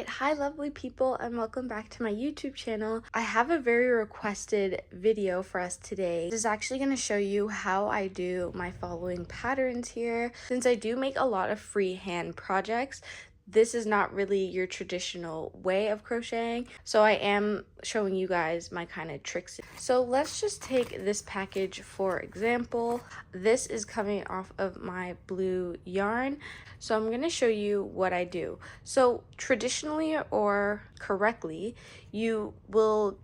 Alright, hi lovely people and welcome back to my YouTube channel. I have a very requested video for us today. This is actually going to show you how I do my following patterns here. Since I do make a lot of freehand projects, this is not really your traditional way of crocheting, so I am showing you guys my kind of tricks. So let's just take this package for example. This is coming off of my blue yarn, so I'm going to show you what I do. So traditionally or correctly, you will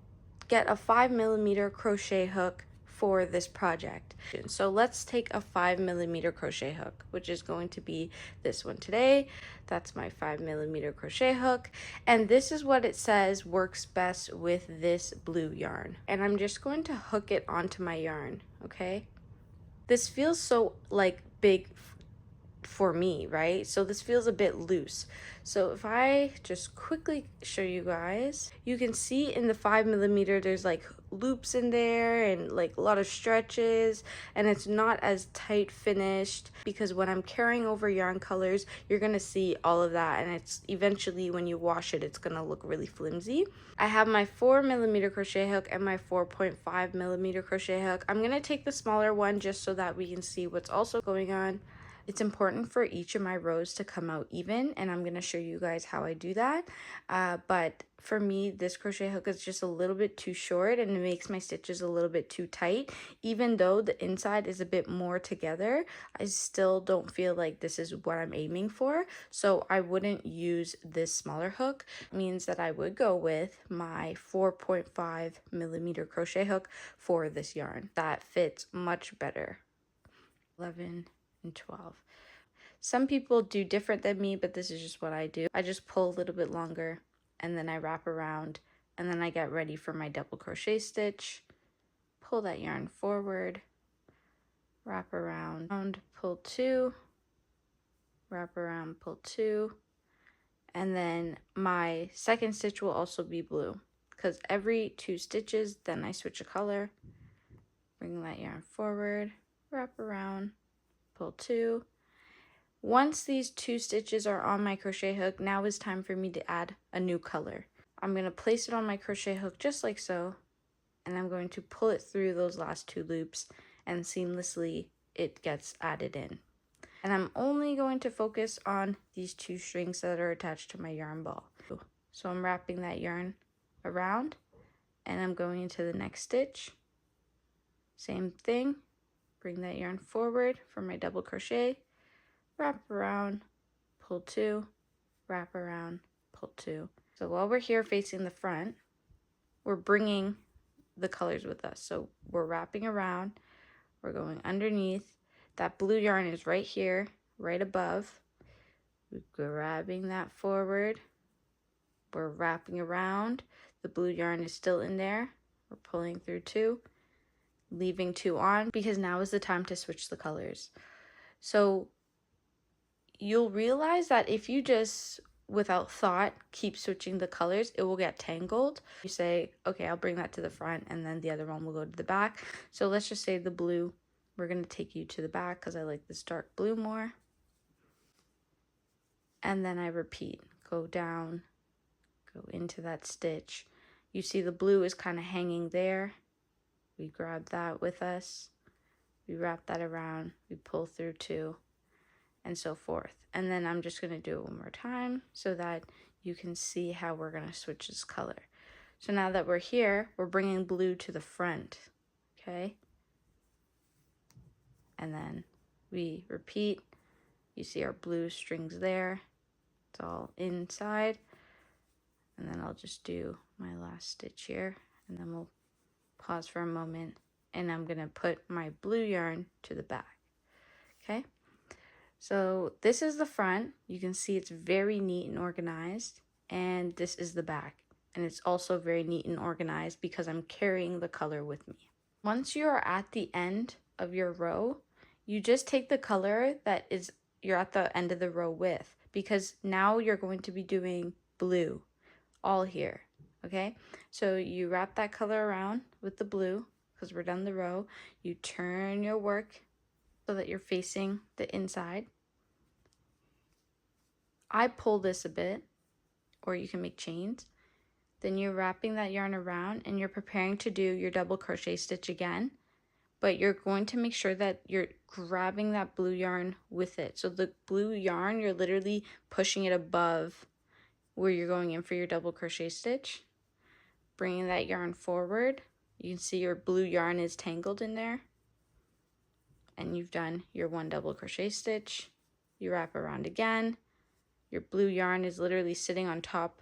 get a 5mm crochet hook for this project. So let's take a 5mm crochet hook, which is going to be this one today. That's my 5mm crochet hook, and this is what it says works best with this blue yarn. And I'm just going to hook it onto my yarn, okay? This feels so like big for me, right? So this feels a bit loose. So if I just quickly show you guys, you can see in the 5mm there's like loops in there and like a lot of stretches, and it's not as tight finished because when I'm carrying over yarn colors, you're gonna see all of that, and it's eventually when you wash it, it's gonna look really flimsy. I have my 4mm crochet hook and my 4.5mm crochet hook. I'm gonna take the smaller one just so that we can see what's also going on. It's important for each of my rows to come out even, and I'm going to show you guys how I do that. But for me, this crochet hook is just a little bit too short and it makes my stitches a little bit too tight. Even though the inside is a bit more together, I still don't feel like this is what I'm aiming for. So I wouldn't use this smaller hook. It means that I would go with my 4.5mm crochet hook for this yarn. That fits much better. 11 and 12. Some people do different than me, but this is just what I do. I just pull a little bit longer and then I wrap around, and then I get ready for my double crochet stitch. Pull that yarn forward, wrap around, pull two, wrap around, pull two, and then my second stitch will also be blue because every 2 stitches then I switch a color. Bring that yarn forward, wrap around, pull two. Once these 2 stitches are on my crochet hook, now is time for me to add a new color. I'm going to place it on my crochet hook just like so, and I'm going to pull it through those last 2 loops, and seamlessly it gets added in. And I'm only going to focus on these 2 strings that are attached to my yarn ball. So I'm wrapping that yarn around, and I'm going into the next stitch. Same thing, bring that yarn forward for my double crochet, wrap around, pull 2, wrap around, pull 2. So while we're here facing the front, we're bringing the colors with us. So we're wrapping around, we're going underneath. That blue yarn is right here, right above. We're grabbing that forward. We're wrapping around. The blue yarn is still in there. We're pulling through 2, leaving 2 on because now is the time to switch the colors. So you'll realize that if you just without thought keep switching the colors, it will get tangled. You say, okay, I'll bring that to the front and then the other one will go to the back. So let's just say the blue, we're going to take you to the back because I like this dark blue more. And then I repeat, go down, go into that stitch. You see the blue is kind of hanging there. We grab that with us. We wrap that around, we pull through 2, and so forth. And then I'm just going to do it one more time so that you can see how we're going to switch this color. So now that we're here, we're bringing blue to the front, okay? And then we repeat. You see our blue strings there. It's all inside. And then I'll just do my last stitch here, and then we'll pause for a moment, and I'm going to put my blue yarn to the back, okay? So this is the front. You can see it's very neat and organized, and this is the back, and it's also very neat and organized because I'm carrying the color with me. Once you're at the end of your row, you just take the color that is you're at the end of the row with, because now you're going to be doing blue all here, okay? So you wrap that color around with the blue because we're done the row. You turn your work so that you're facing the inside. I pull this a bit, or you can make chains. Then you're wrapping that yarn around and you're preparing to do your double crochet stitch again, but you're going to make sure that you're grabbing that blue yarn with it. So the blue yarn, you're literally pushing it above where you're going in for your double crochet stitch, bringing that yarn forward. You can see your blue yarn is tangled in there, and you've done your 1 double crochet stitch. You wrap around again. Your blue yarn is literally sitting on top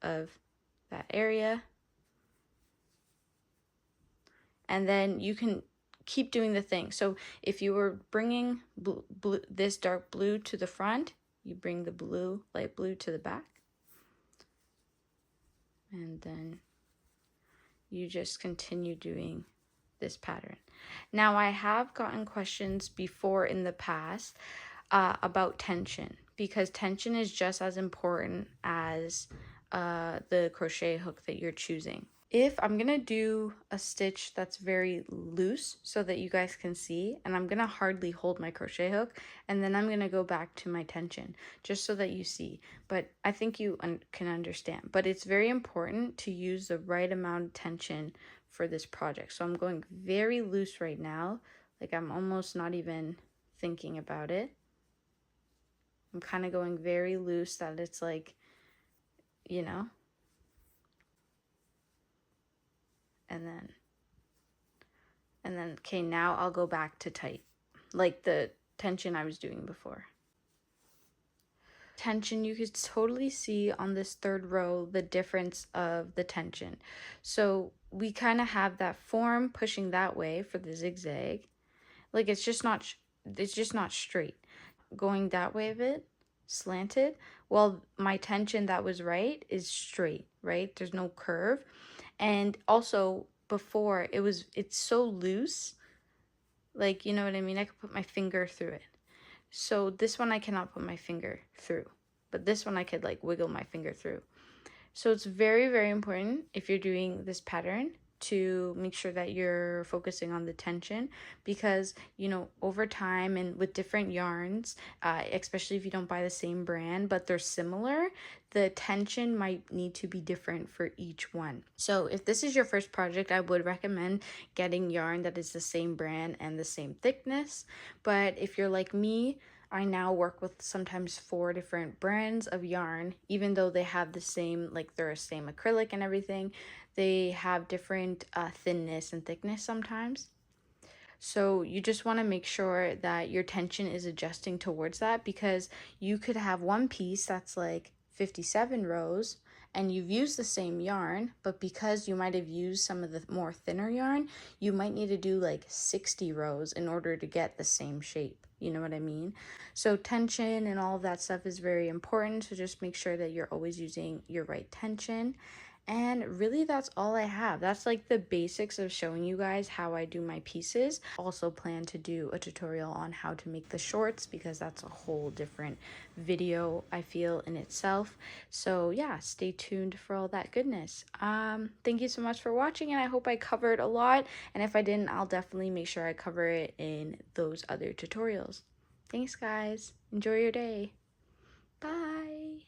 of that area. And then you can keep doing the thing. So if you were bringing this dark blue to the front, you bring the blue, light blue to the back. And then you just continue doing this pattern. Now, I have gotten questions before in the past about tension, because tension is just as important as the crochet hook that you're choosing. If I'm gonna do a stitch that's very loose so that you guys can see, and I'm gonna hardly hold my crochet hook, and then I'm gonna go back to my tension just so that you see. But I think you can understand. But it's very important to use the right amount of tension for this project. So I'm going very loose right now, like I'm almost not even thinking about it. I'm kind of going very loose that it's like, you know. And then, okay, now I'll go back to tight, like the tension I was doing before. Tension, you could totally see on this 3rd row the difference of the tension. So we kind of have that form pushing that way for the zigzag. Like it's just not straight. Going that way a bit, slanted. Well, my tension that was right is straight, right? There's no curve. And also before it's so loose, like, you know what I mean? I could put my finger through it. So this one I cannot put my finger through, but this one I could like wiggle my finger through. So it's very, very important if you're doing this pattern to make sure that you're focusing on the tension, because, you know, over time and with different yarns, especially if you don't buy the same brand but they're similar, the tension might need to be different for each one. So if this is your first project, I would recommend getting yarn that is the same brand and the same thickness. But if you're like me, I now work with sometimes 4 different brands of yarn, even though they have the same, like they're the same acrylic and everything, they have different thinness and thickness sometimes. So you just want to make sure that your tension is adjusting towards that, because you could have one piece that's like 57 rows and you've used the same yarn, but because you might have used some of the more thinner yarn, you might need to do like 60 rows in order to get the same shape. You know what I mean? So tension and all of that stuff is very important. So just make sure that you're always using your right tension. And really that's all I have. That's like the basics of showing you guys how I do my pieces. Also plan to do a tutorial on how to make the shorts, because that's a whole different video, I feel, in itself. So yeah, stay tuned for all that goodness. Thank you so much for watching, and I hope I covered a lot. And if I didn't, I'll definitely make sure I cover it in those other tutorials. Thanks guys. Enjoy your day. Bye.